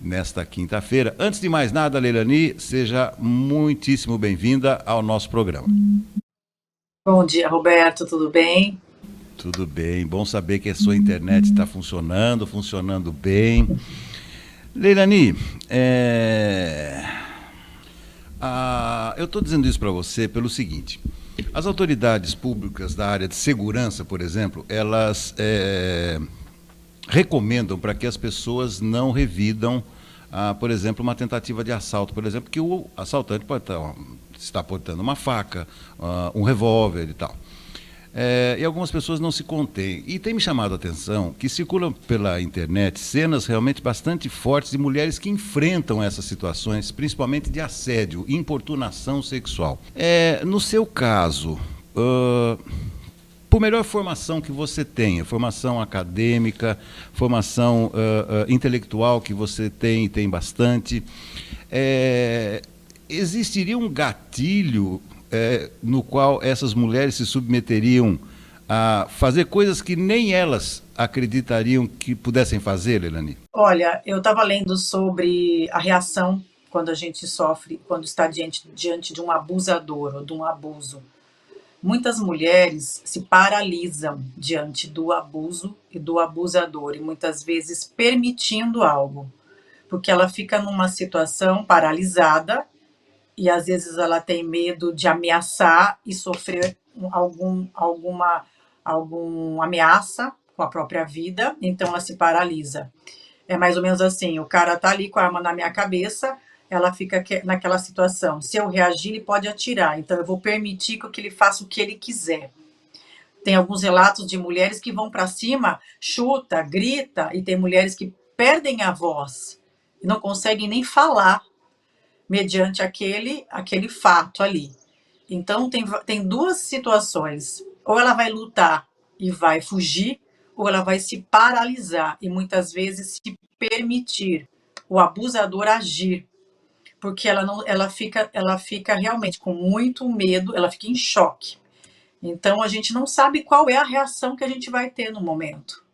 nesta quinta-feira. Antes de mais nada, Leilani, seja muitíssimo bem-vinda ao nosso programa. Bom dia, Roberto, tudo bem? Tudo bem, bom saber que a sua internet está funcionando bem. Leilani, eu estou dizendo isso para você pelo seguinte: as autoridades públicas da área de segurança, por exemplo, elas recomendam para que as pessoas não revidam, por exemplo, uma tentativa de assalto, por exemplo, que o assaltante pode estar portando uma faca, um revólver e tal. E algumas pessoas não se contêm. E tem me chamado a atenção que circulam pela internet cenas realmente bastante fortes de mulheres que enfrentam essas situações, principalmente de assédio, importunação sexual. No seu caso, por melhor formação que você tenha, formação acadêmica, formação intelectual que você tem bastante, existiria um gatilho no qual essas mulheres se submeteriam a fazer coisas que nem elas acreditariam que pudessem fazer, Leilani? Olha, eu estava lendo sobre a reação quando a gente sofre, quando está diante de um abusador ou de um abuso. Muitas mulheres se paralisam diante do abuso e do abusador, e muitas vezes permitindo algo, porque ela fica numa situação paralisada e às vezes ela tem medo de ameaçar e sofrer alguma ameaça com a própria vida, então ela se paralisa. É mais ou menos assim, o cara tá ali com a arma na minha cabeça, ela fica naquela situação. Se eu reagir, ele pode atirar, então eu vou permitir que ele faça o que ele quiser. Tem alguns relatos de mulheres que vão para cima, chuta, grita, e tem mulheres que perdem a voz e não conseguem nem falar mediante aquele fato ali. Então tem duas situações. Ou ela vai lutar e vai fugir, ou ela vai se paralisar e muitas vezes se permitir o abusador agir, porque ela fica realmente com muito medo, ela fica em choque. Então a gente não sabe qual é a reação que a gente vai ter no momento.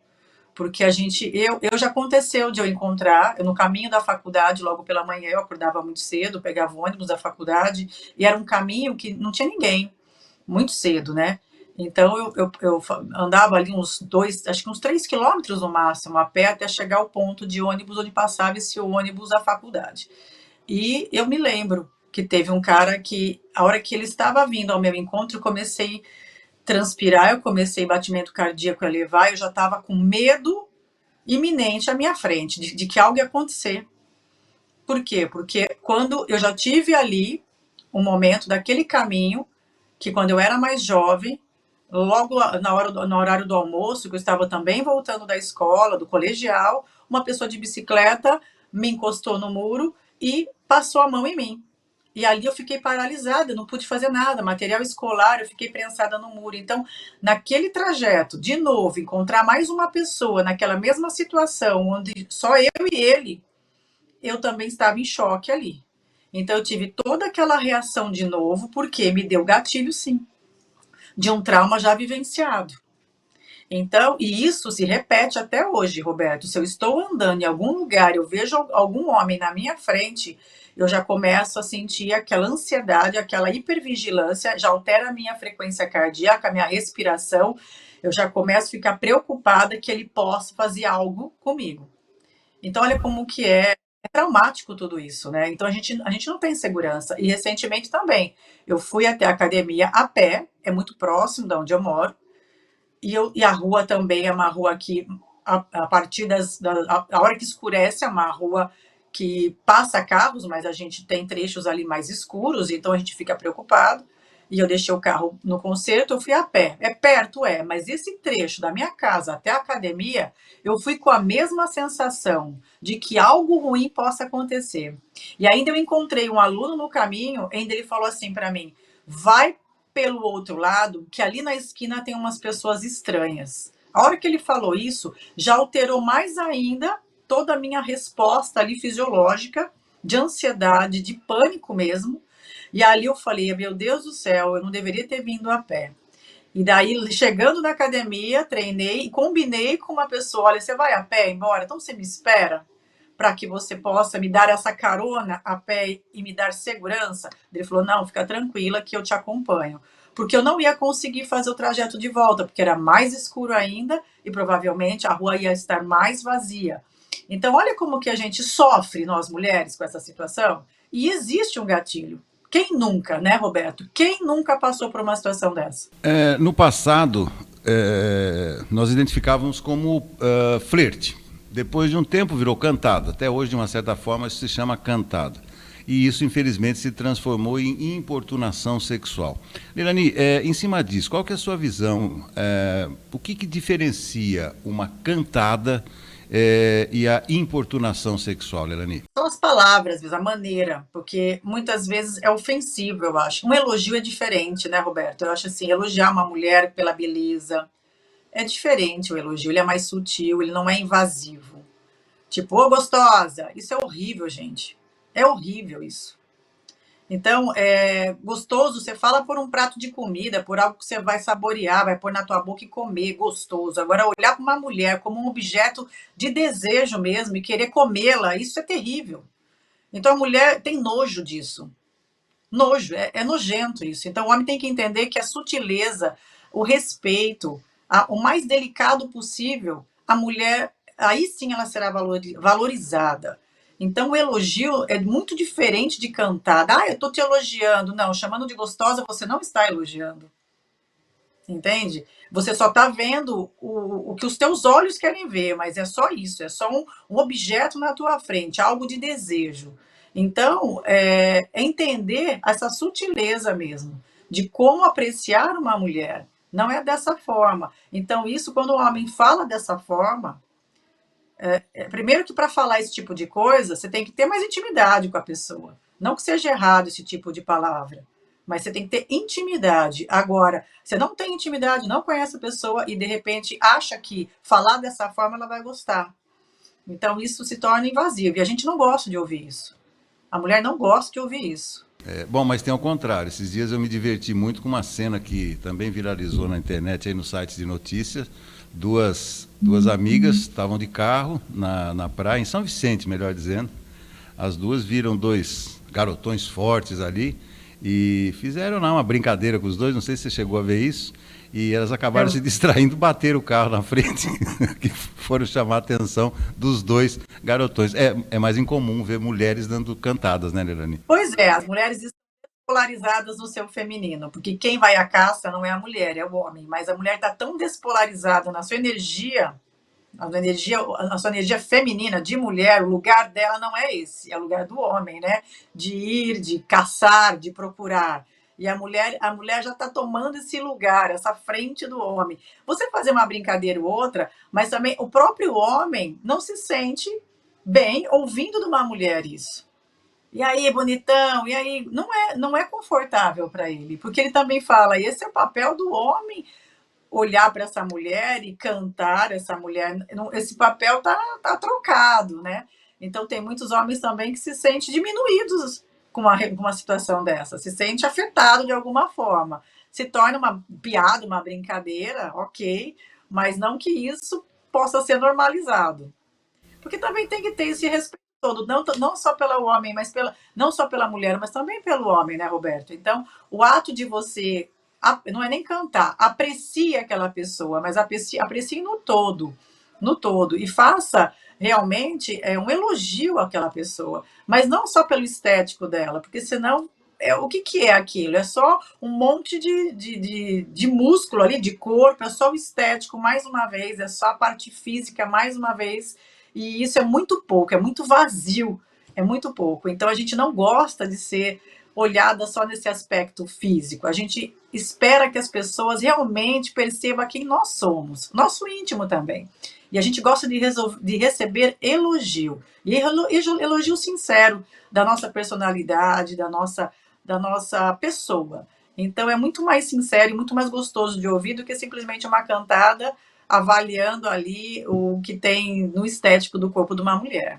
Porque eu já aconteceu de eu encontrar, no caminho da faculdade, logo pela manhã, eu acordava muito cedo, pegava o ônibus da faculdade, e era um caminho que não tinha ninguém, muito cedo, né? Então eu andava ali acho que uns 3 quilômetros no máximo, a pé, até chegar ao ponto de ônibus onde passava esse ônibus da faculdade. E eu me lembro que teve um cara que, a hora que ele estava vindo ao meu encontro, eu comecei a transpirar, eu comecei batimento cardíaco a elevar, eu já estava com medo iminente à minha frente, de que algo ia acontecer. Por quê? Porque quando eu já tive ali um momento daquele caminho, que quando eu era mais jovem, logo no horário do almoço, que eu estava também voltando da escola, do colegial, uma pessoa de bicicleta me encostou no muro e passou a mão em mim. E ali eu fiquei paralisada, não pude fazer nada, material escolar, eu fiquei prensada no muro. Então, naquele trajeto, de novo, encontrar mais uma pessoa naquela mesma situação, onde só eu e ele, eu também estava em choque ali. Então, eu tive toda aquela reação de novo, porque me deu gatilho, sim, de um trauma já vivenciado. Então, e isso se repete até hoje, Roberto. Se eu estou andando em algum lugar, eu vejo algum homem na minha frente, eu já começo a sentir aquela ansiedade, aquela hipervigilância, já altera a minha frequência cardíaca, a minha respiração, eu já começo a ficar preocupada que ele possa fazer algo comigo. Então, olha como que é traumático tudo isso, né? Então, a gente não tem segurança. E recentemente também, eu fui até a academia a pé, é muito próximo de onde eu moro, e a rua também é uma rua que, a partir a hora que escurece, é uma rua que passa carros, mas a gente tem trechos ali mais escuros, então a gente fica preocupado. E eu deixei o carro no concerto, eu fui a pé. É perto, mas esse trecho da minha casa até a academia, eu fui com a mesma sensação de que algo ruim possa acontecer. E ainda eu encontrei um aluno no caminho, ainda ele falou assim para mim: vai pelo outro lado, que ali na esquina tem umas pessoas estranhas. A hora que ele falou isso, já alterou mais ainda toda a minha resposta ali fisiológica, de ansiedade, de pânico mesmo. E ali eu falei, meu Deus do céu, eu não deveria ter vindo a pé. E daí, chegando na academia, treinei e combinei com uma pessoa, olha, você vai a pé embora? Então você me espera para que você possa me dar essa carona a pé e me dar segurança? Ele falou, não, fica tranquila que eu te acompanho. Porque eu não ia conseguir fazer o trajeto de volta, porque era mais escuro ainda e provavelmente a rua ia estar mais vazia. Então, olha como que a gente sofre, nós mulheres, com essa situação. E existe um gatilho. Quem nunca, né, Roberto? Quem nunca passou por uma situação dessa? No passado, nós identificávamos como flerte. Depois de um tempo virou cantada. Até hoje, de uma certa forma, isso se chama cantada. E isso, infelizmente, se transformou em importunação sexual. Leilani, em cima disso, qual que é a sua visão? O que diferencia uma cantada e a importunação sexual, Leilani? São as palavras, a maneira, porque muitas vezes é ofensivo, eu acho. Um elogio é diferente, né, Roberto? Eu acho assim, elogiar uma mulher pela beleza é diferente o elogio, ele é mais sutil, ele não é invasivo. Tipo, ô gostosa, isso é horrível, gente. É horrível isso. Então, é gostoso, você fala por um prato de comida, por algo que você vai saborear, vai pôr na tua boca e comer, gostoso. Agora, olhar para uma mulher como um objeto de desejo mesmo e querer comê-la, isso é terrível. Então, a mulher tem nojo disso. Nojo, é nojento isso. Então, o homem tem que entender que a sutileza, o respeito, o mais delicado possível, a mulher, aí sim ela será valorizada. Então, o elogio é muito diferente de cantada. Ah, eu estou te elogiando. Não, chamando de gostosa, você não está elogiando. Entende? Você só está vendo o que os teus olhos querem ver, mas é só isso, é só um objeto na tua frente, algo de desejo. Então, é entender essa sutileza mesmo, de como apreciar uma mulher. Não é dessa forma. Então, isso, quando o homem fala dessa forma, primeiro que para falar esse tipo de coisa, você tem que ter mais intimidade com a pessoa. Não que seja errado esse tipo de palavra, mas você tem que ter intimidade. Agora, você não tem intimidade, não conhece a pessoa e de repente acha que falar dessa forma ela vai gostar. Então isso se torna invasivo e a gente não gosta de ouvir isso. A mulher não gosta de ouvir isso. Bom, mas tem ao contrário. Esses dias eu me diverti muito com uma cena que também viralizou na internet, aí no site de notícias. Duas amigas estavam de carro na praia, em São Vicente, melhor dizendo. As duas viram dois garotões fortes ali e fizeram lá uma brincadeira com os dois, não sei se você chegou a ver isso, e elas acabaram se distraindo, bateram o carro na frente, que foram chamar a atenção dos dois garotões. É mais incomum ver mulheres dando cantadas, né, Leilani? Pois é, as mulheres estão polarizadas no seu feminino, porque quem vai à caça não é a mulher, é o homem, mas a mulher está tão despolarizada na sua energia, a sua energia feminina de mulher, o lugar dela não é esse, é o lugar do homem, né? De ir, de caçar, de procurar. E a mulher já está tomando esse lugar, essa frente do homem. Você fazer uma brincadeira ou outra, mas também o próprio homem não se sente bem ouvindo de uma mulher isso. E aí, bonitão, e aí, não é confortável para ele, porque ele também fala, esse é o papel do homem, olhar para essa mulher e cantar essa mulher, esse papel tá trocado, né? Então tem muitos homens também que se sentem diminuídos com uma situação dessa, se sente afetado de alguma forma. Se torna uma piada, uma brincadeira, ok, mas não que isso possa ser normalizado. Porque também tem que ter esse respeito todo, não só pelo homem, mas não só pela mulher, mas também pelo homem, né, Roberto? Então, o ato de você não é nem cantar, aprecie aquela pessoa, mas aprecie no todo, e faça realmente um elogio àquela pessoa, mas não só pelo estético dela, porque senão o que é aquilo? É só um monte de músculo ali, de corpo, é só o estético, mais uma vez, é só a parte física, mais uma vez, e isso é muito pouco, é muito vazio, é muito pouco. Então a gente não gosta de ser olhada só nesse aspecto físico. A gente espera que as pessoas realmente percebam quem nós somos, nosso íntimo também. E a gente gosta de receber elogio, e elogio sincero da nossa personalidade, da nossa pessoa. Então é muito mais sincero e muito mais gostoso de ouvir do que simplesmente uma cantada avaliando ali o que tem no estético do corpo de uma mulher.